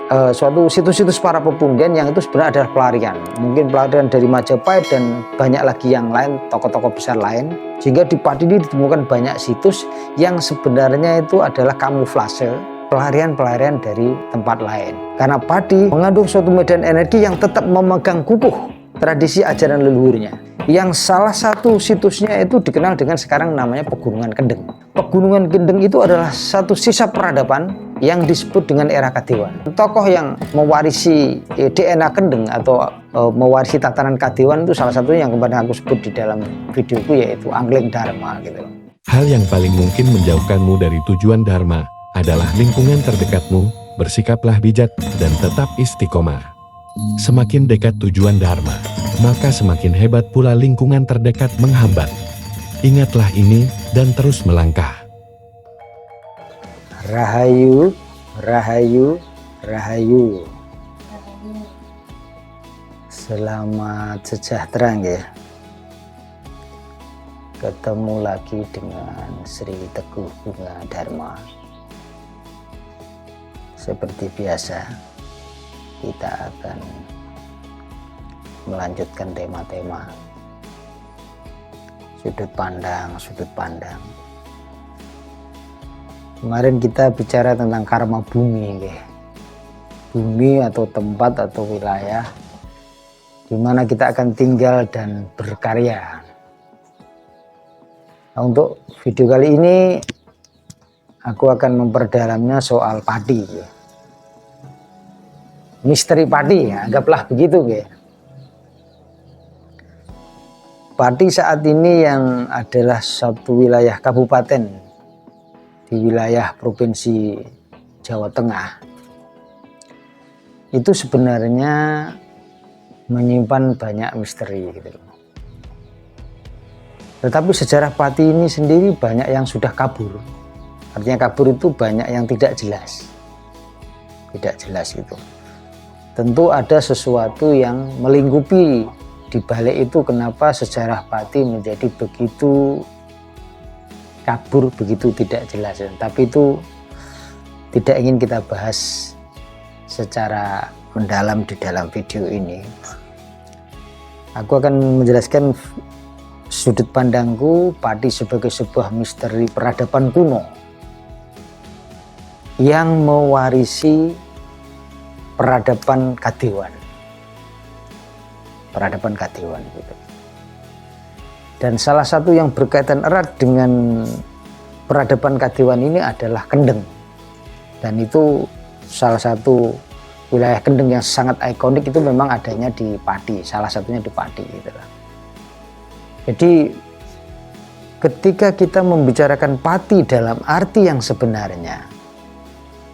suatu situs-situs para pepunden yang itu sebenarnya adalah pelarian. Mungkin pelarian dari Majapahit dan banyak lagi yang lain, tokoh-tokoh besar lain. Sehingga di Pati ini ditemukan banyak situs yang sebenarnya itu adalah kamuflase, pelarian-pelarian dari tempat lain. Karena Pati mengandung suatu medan energi yang tetap memegang kukuh tradisi ajaran leluhurnya. Yang salah satu situsnya itu dikenal dengan sekarang namanya Pegunungan Kendeng. Pegunungan Kendeng itu adalah satu sisa peradaban yang disebut dengan era Kadewan. Tokoh yang mewarisi DNA Kendeng atau mewarisi tatanan Kadewan itu salah satunya yang kemarin aku sebut di dalam videoku, yaitu Angling Dharma gitu. Hal yang paling mungkin menjauhkanmu dari tujuan Dharma adalah lingkungan terdekatmu. Bersikaplah bijak dan tetap istiqomah. Semakin dekat tujuan Dharma, maka semakin hebat pula lingkungan terdekat menghambat. Ingatlah ini dan terus melangkah. Rahayu, Rahayu, Rahayu. Selamat sejahtera ya. Ketemu lagi dengan Sri Teguh Bunga Dharma. Seperti biasa, kita akan melanjutkan tema-tema sudut pandang. Kemarin kita bicara tentang karma bumi, bumi atau tempat atau wilayah di mana kita akan tinggal dan berkarya. Nah, untuk video kali ini aku akan memperdalamnya soal padi, misteri padi, anggaplah begitu. Pati saat ini yang adalah satu wilayah kabupaten di wilayah provinsi Jawa Tengah, itu sebenarnya menyimpan banyak misteri gitu. Tetapi sejarah Pati ini sendiri banyak yang sudah kabur. Artinya kabur itu banyak yang tidak jelas. Tidak jelas itu. Tentu ada sesuatu yang melingkupi di balik itu, kenapa sejarah Pati menjadi begitu kabur, begitu tidak jelas. Tapi itu tidak ingin kita bahas secara mendalam di dalam video ini. Aku akan menjelaskan sudut pandangku Pati sebagai sebuah misteri peradaban kuno yang mewarisi peradaban Kadewan. Peradaban Kadewan gitu. Dan salah satu yang berkaitan erat dengan peradaban Kadewan ini adalah Kendeng. Dan itu salah satu wilayah Kendeng yang sangat ikonik, itu memang adanya di Pati, salah satunya di Pati gitu. Jadi ketika kita membicarakan Pati dalam arti yang sebenarnya,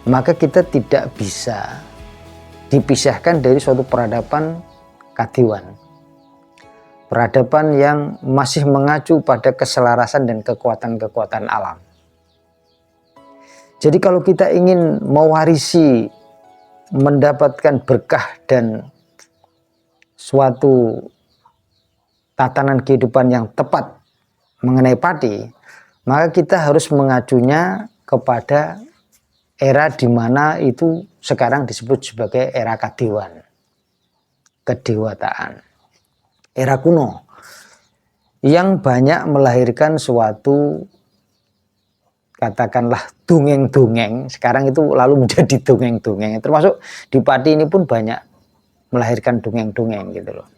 maka kita tidak bisa dipisahkan dari suatu peradaban Kadewan. Peradaban yang masih mengacu pada keselarasan dan kekuatan-kekuatan alam. Jadi kalau kita ingin mewarisi, mendapatkan berkah dan suatu tatanan kehidupan yang tepat mengenai Pati, maka kita harus mengacunya kepada era di mana itu sekarang disebut sebagai era Kadewan. Kedewataan, era kuno yang banyak melahirkan suatu, katakanlah dongeng-dongeng. Sekarang itu lalu menjadi dongeng-dongeng, termasuk di Pati ini pun banyak melahirkan dongeng-dongeng gitu loh.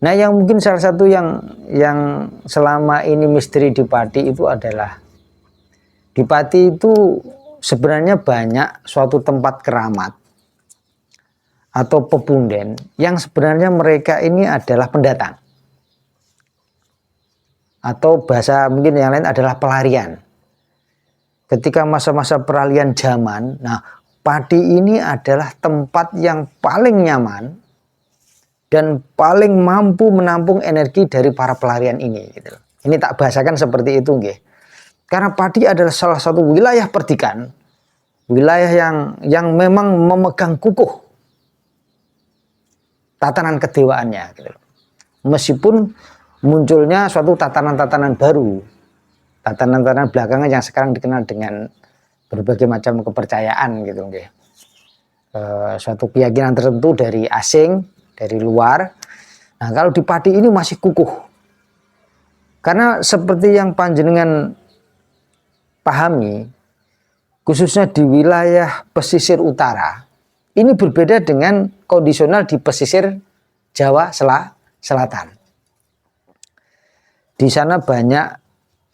Nah, yang mungkin salah satu yang selama ini misteri di Pati itu adalah, di Pati itu sebenarnya banyak suatu tempat keramat atau pepunden yang sebenarnya mereka ini adalah pendatang, atau bahasa mungkin yang lain adalah pelarian. Ketika masa-masa peralihan zaman, nah Pati ini adalah tempat yang paling nyaman dan paling mampu menampung energi dari para pelarian ini gitu. Ini tak bahasakan seperti itu nggih. Karena Pati adalah salah satu wilayah perdikan, wilayah yang memang memegang kukuh tatanan kedewaannya gitu. Meskipun munculnya suatu tatanan-tatanan baru, tatanan-tatanan belakangan yang sekarang dikenal dengan berbagai macam kepercayaan gitu. suatu keyakinan tertentu dari asing, dari luar. Nah, kalau di Pati ini masih kukuh. Karena seperti yang panjenengan pahami, khususnya di wilayah pesisir utara, ini berbeda dengan kondisional di pesisir Jawa Selatan. Di sana banyak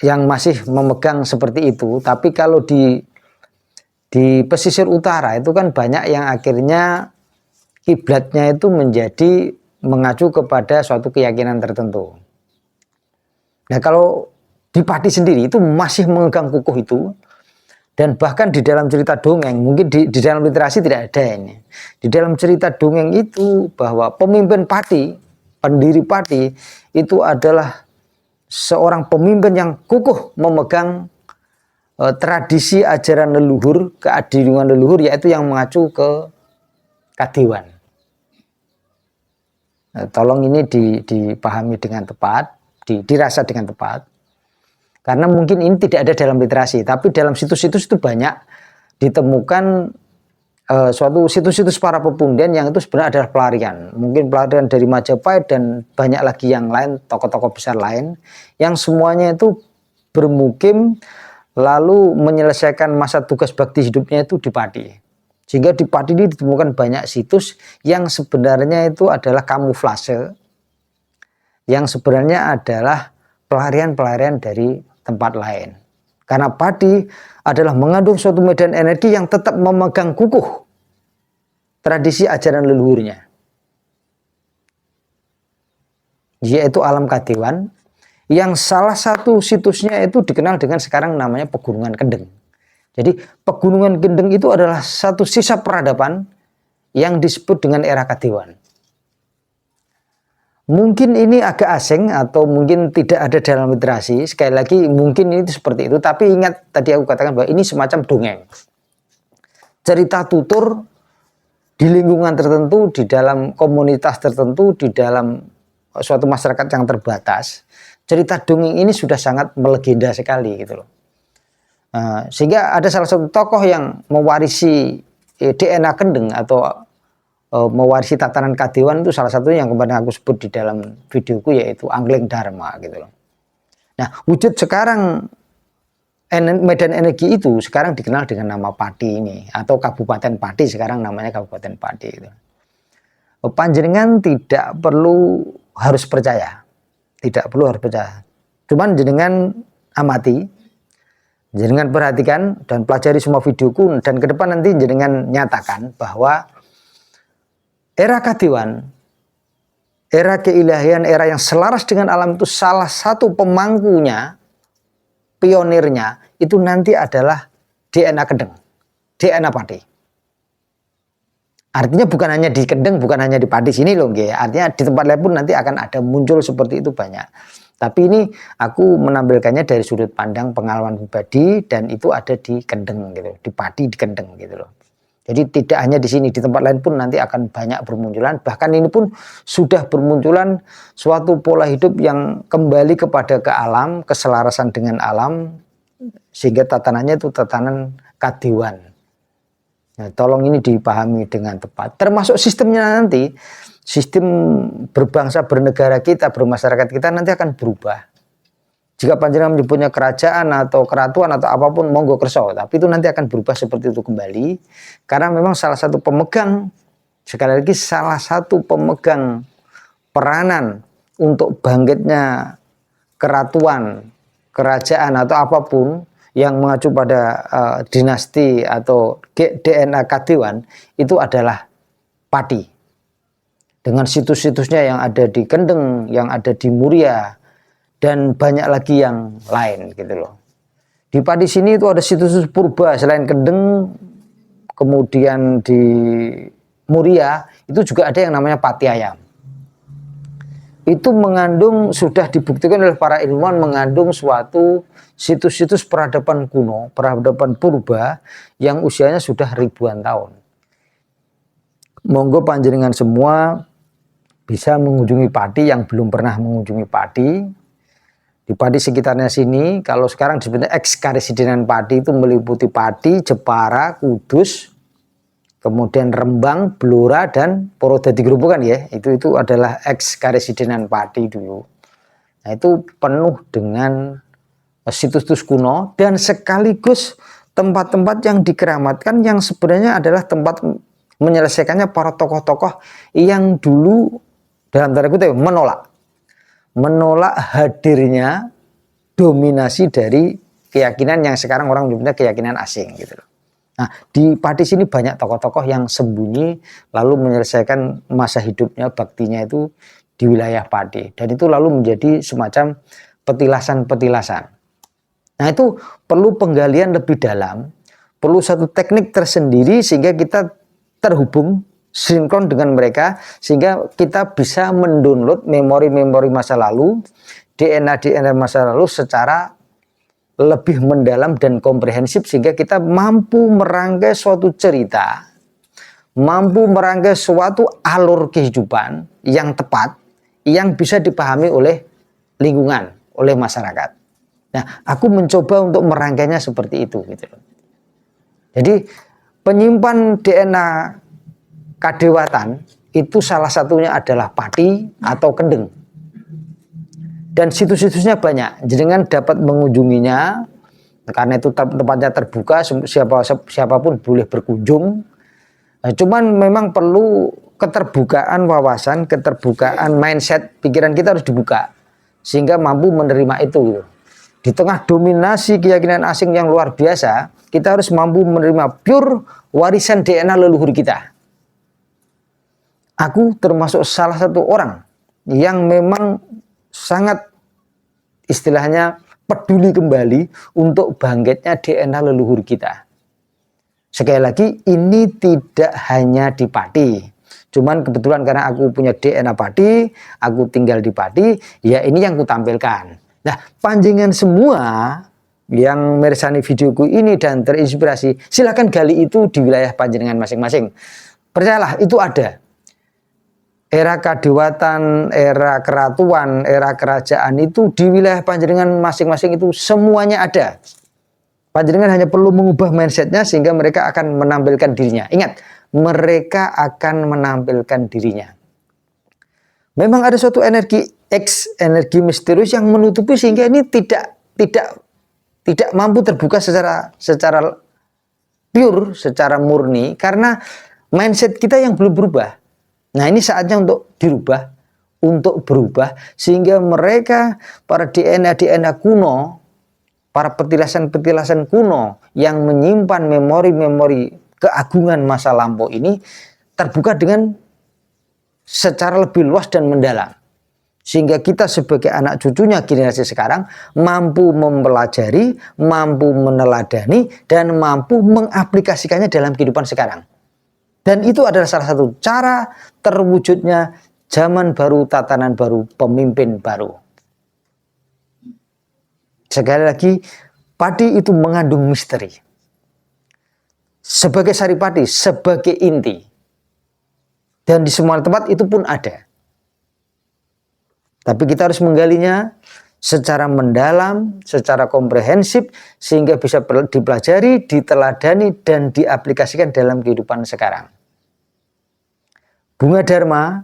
yang masih memegang seperti itu, tapi kalau di pesisir utara itu kan banyak yang akhirnya kiblatnya itu menjadi mengacu kepada suatu keyakinan tertentu. Nah, kalau di Pati sendiri itu masih memegang kukuh itu, dan bahkan di dalam cerita dongeng, mungkin di dalam literasi tidak ada ini. Di dalam cerita dongeng itu bahwa pemimpin Pati, pendiri Pati itu adalah seorang pemimpin yang kukuh memegang tradisi ajaran leluhur, keadilan leluhur, yaitu yang mengacu ke Kadewan. Nah, tolong ini dipahami dengan tepat, dirasa dengan tepat. Karena mungkin ini tidak ada dalam literasi, tapi dalam situs-situs itu banyak ditemukan suatu situs-situs para pepundian yang itu sebenarnya adalah pelarian. Mungkin pelarian dari Majapahit dan banyak lagi yang lain, tokoh-tokoh besar lain, yang semuanya itu bermukim lalu menyelesaikan masa tugas bakti hidupnya itu di Pati. Sehingga di Pati ini ditemukan banyak situs yang sebenarnya itu adalah kamuflase, yang sebenarnya adalah pelarian-pelarian dari tempat lain. Karena Pati adalah mengandung suatu medan energi yang tetap memegang kukuh tradisi ajaran leluhurnya, yaitu alam Kadewan, yang salah satu situsnya itu dikenal dengan sekarang namanya Pegunungan Kendeng. Jadi Pegunungan Kendeng itu adalah satu sisa peradaban yang disebut dengan era Kadewan. Mungkin ini agak asing atau mungkin tidak ada dalam literasi. Sekali lagi mungkin ini seperti itu. Tapi ingat tadi aku katakan bahwa ini semacam dongeng. Cerita tutur di lingkungan tertentu, di dalam komunitas tertentu, di dalam suatu masyarakat yang terbatas. Cerita dongeng ini sudah sangat melegenda sekali gitu loh. Sehingga ada salah satu tokoh yang mewarisi DNA Kendeng atau mewarisi tatanan Kadewan, itu salah satunya yang kemarin aku sebut di dalam videoku, yaitu Angling Dharma gitu loh. Nah, wujud sekarang medan energi itu sekarang dikenal dengan nama Pati ini, atau Kabupaten Pati, sekarang namanya Kabupaten Pati gitu. Panjenengan tidak perlu harus percaya, cuman jenengan amati, jenengan perhatikan dan pelajari semua videoku, dan ke depan nanti jenengan nyatakan bahwa era Kadewan, era keilahian, era yang selaras dengan alam itu salah satu pemangkunya, pionirnya itu nanti adalah DNA Kendeng, DNA Pati. Artinya bukan hanya di Kendeng, bukan hanya di Pati sini loh, artinya di tempat lain pun nanti akan ada muncul seperti itu banyak. Tapi ini aku menampilkannya dari sudut pandang pengalaman pribadi, dan itu ada di Kendeng gitu, di Pati, di Kendeng gitu loh. Jadi tidak hanya di sini, di tempat lain pun nanti akan banyak bermunculan. Bahkan ini pun sudah bermunculan suatu pola hidup yang kembali kepada ke alam, keselarasan dengan alam, sehingga tatanannya itu tatanan Kadewan. Nah, tolong ini dipahami dengan tepat. Termasuk sistemnya nanti, sistem berbangsa, bernegara kita, bermasyarakat kita nanti akan berubah. Jika panjenengan menyebutnya kerajaan atau keratuan atau apapun, monggo kerso, tapi itu nanti akan berubah seperti itu kembali, karena memang salah satu pemegang, sekali lagi salah satu pemegang peranan untuk bangkitnya keratuan, kerajaan atau apapun yang mengacu pada dinasti atau DNA Kadewan, itu adalah Pati. Dengan situs-situsnya yang ada di Kendeng, yang ada di Muria, dan banyak lagi yang lain gitu loh. Di Pati sini itu ada situs purba selain Kendeng, kemudian di Muria itu juga ada yang namanya Pati Ayam. Itu mengandung, sudah dibuktikan oleh para ilmuwan, mengandung suatu situs-situs peradaban kuno, peradaban purba yang usianya sudah ribuan tahun. Monggo panjenengan semua bisa mengunjungi Pati yang belum pernah mengunjungi Pati. Di Pati sekitarnya sini, kalau sekarang disebutnya eks karesidenan Pati, itu meliputi Pati, Jepara, Kudus, kemudian Rembang, Blora, dan Purwodadi Grobogan ya. Itu adalah ex karesidenan Pati dulu. Nah, itu penuh dengan situs-situs kuno dan sekaligus tempat-tempat yang dikeramatkan yang sebenarnya adalah tempat menyelesaikannya para tokoh-tokoh yang dulu dalam tanda kutip menolak hadirnya dominasi dari keyakinan yang sekarang orang menyebutnya keyakinan asing gitu loh. Nah, di Pati sini banyak tokoh-tokoh yang sembunyi lalu menyelesaikan masa hidupnya, baktinya itu di wilayah Pati, dan itu lalu menjadi semacam petilasan-petilasan. Nah, itu perlu penggalian lebih dalam, perlu satu teknik tersendiri sehingga kita terhubung sinkron dengan mereka, sehingga kita bisa mendownload memori-memori masa lalu, DNA masa lalu secara lebih mendalam dan komprehensif, sehingga kita mampu merangkai suatu cerita, mampu merangkai suatu alur kehidupan yang tepat, yang bisa dipahami oleh lingkungan, oleh masyarakat. Nah, aku mencoba untuk merangkainya seperti itu gitu. Jadi penyimpan DNA kadewatan itu salah satunya adalah Pati atau Kendeng. Dan situs-situsnya banyak, jenengan dapat mengunjunginya karena itu tempatnya terbuka, siapapun boleh berkunjung. Nah, cuman memang perlu keterbukaan wawasan, keterbukaan mindset, pikiran kita harus dibuka sehingga mampu menerima itu gitu. Di tengah dominasi keyakinan asing yang luar biasa, kita harus mampu menerima pure warisan DNA leluhur kita. Aku termasuk salah satu orang yang memang sangat istilahnya peduli kembali untuk bangkitnya DNA leluhur kita. Sekali lagi, ini tidak hanya di Pati. Cuman kebetulan karena aku punya DNA Pati, aku tinggal di Pati, ya ini yang kutampilkan. Nah, panjenengan semua yang meresani videoku ini dan terinspirasi, silakan gali itu di wilayah panjenengan masing-masing. Percayalah, itu ada. Era kadewatan, era keratuan, era kerajaan itu di wilayah panjenengan masing-masing itu semuanya ada. Panjenengan hanya perlu mengubah mindsetnya sehingga mereka akan menampilkan dirinya. Ingat, mereka akan menampilkan dirinya. Memang ada suatu energi energi misterius yang menutupi sehingga ini tidak mampu terbuka secara pure, secara murni karena mindset kita yang belum berubah. Nah, ini saatnya untuk dirubah, untuk berubah sehingga mereka para DNA kuno, para petilasan-petilasan kuno yang menyimpan memori-memori keagungan masa lampau ini terbuka dengan secara lebih luas dan mendalam. Sehingga kita sebagai anak cucunya generasi sekarang mampu mempelajari, mampu meneladani, dan mampu mengaplikasikannya dalam kehidupan sekarang. Dan itu adalah salah satu cara terwujudnya zaman baru, tatanan baru, pemimpin baru. Sekali lagi, Pati itu mengandung misteri. Sebagai saripati, sebagai inti. Dan di semua tempat itu pun ada. Tapi kita harus menggalinya secara mendalam, secara komprehensif, sehingga bisa dipelajari, diteladani, dan diaplikasikan dalam kehidupan sekarang. Bunga Dharma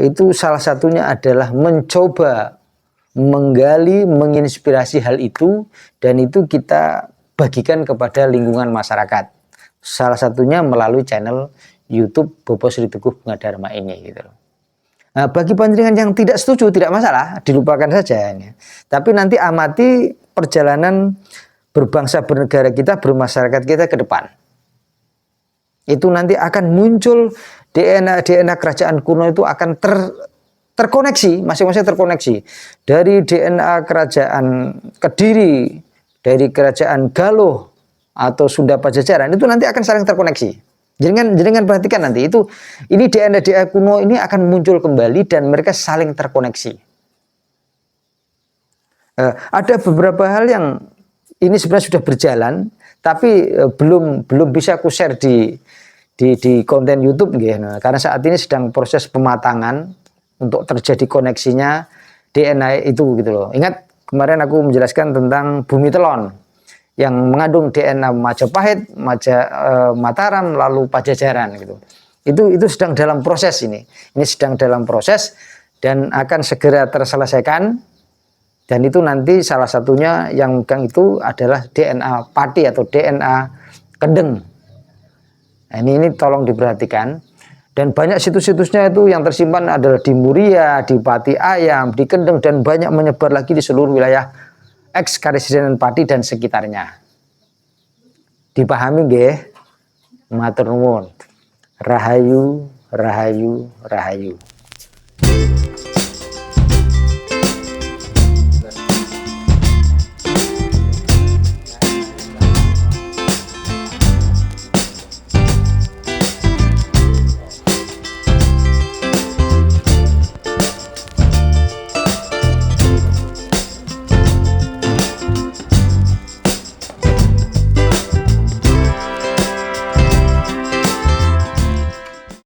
itu salah satunya adalah mencoba menggali, menginspirasi hal itu, dan itu kita bagikan kepada lingkungan masyarakat. Salah satunya melalui channel YouTube Bobo Sri Teguh Bunga Dharma ini gitu. Nah, bagi panjenengan yang tidak setuju tidak masalah, dilupakan saja. Tapi nanti amati perjalanan berbangsa bernegara kita, bermasyarakat kita ke depan. Itu nanti akan muncul DNA kerajaan kuno itu akan terkoneksi, masing-masing terkoneksi. Dari DNA kerajaan Kediri, dari kerajaan Galuh atau Sunda Pajajaran itu nanti akan saling terkoneksi. Jangan perhatikan nanti ini DNA kuno ini akan muncul kembali dan mereka saling terkoneksi. Ada beberapa hal yang ini sebenarnya sudah berjalan, tapi belum bisa aku share di konten YouTube gitu. Karena saat ini sedang proses pematangan untuk terjadi koneksinya DNA itu gitu loh. Ingat kemarin aku menjelaskan tentang Bumi Telon yang mengandung DNA Majapahit, Mataram, lalu Pajajaran gitu. Itu sedang dalam proses ini. Ini sedang dalam proses dan akan segera terselesaikan. Dan itu nanti salah satunya yang megang itu adalah DNA Pati atau DNA Kendeng. Nah, ini tolong diperhatikan. Dan banyak situs-situsnya itu yang tersimpan adalah di Muria, di Pati Ayam, di Kendeng, dan banyak menyebar lagi di seluruh wilayah eks Karesidenan Pati dan sekitarnya. Dipahami nggih? Matur nuwun. Rahayu, rahayu, rahayu.